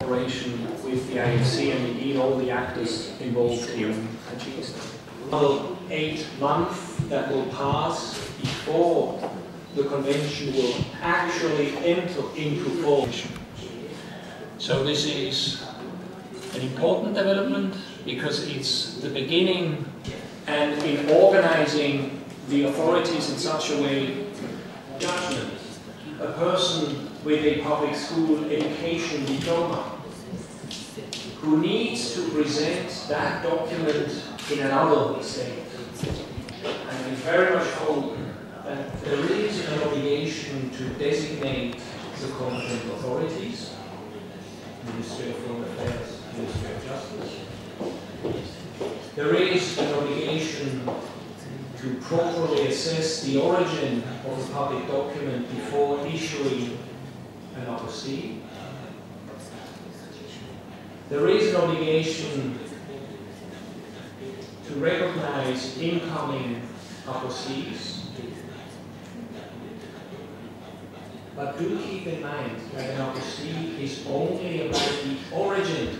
cooperation with the IFC and indeed all the actors involved here in Tajikistan. Another 8 months that will pass before the convention will actually enter into force. So this is an important development because it's the beginning, and in organizing the authorities in such a way, judgment, a person with a public school education diploma who needs to present that document in another state. And we very much hope that there is an obligation to designate the competent authorities, Ministry of Foreign Affairs, Ministry of Justice. There is an obligation to properly assess the origin of a public document before issuing an apostille. There is an obligation to recognize incoming apostilles. But do keep in mind that an apostille is only about the origin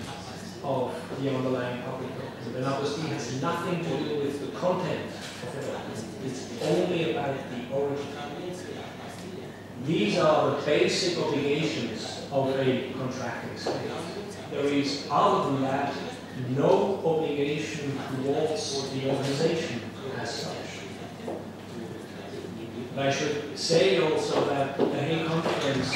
of the underlying public document. An apostille has nothing to do with the content of the document. It's only about the origin. These are the basic obligations of a contracting state. There is, other than that, no obligation towards the organization as such. But I should say also that the Hague Conference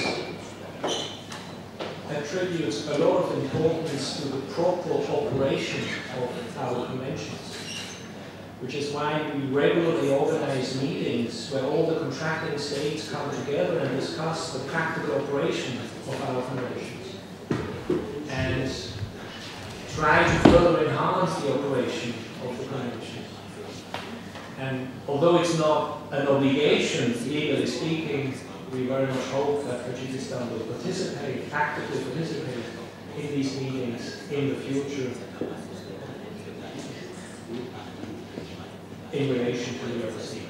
attributes a lot of importance to the proper operation of our conventions, which is why we regularly organize meetings where all the contracting states come together and discuss the practical operation of our conventions and try to further enhance the operation of the conventions. And although it's not an obligation, legally speaking, we very much hope that Tajikistan will participate, actively participate in these meetings in the future in relation to the overseas.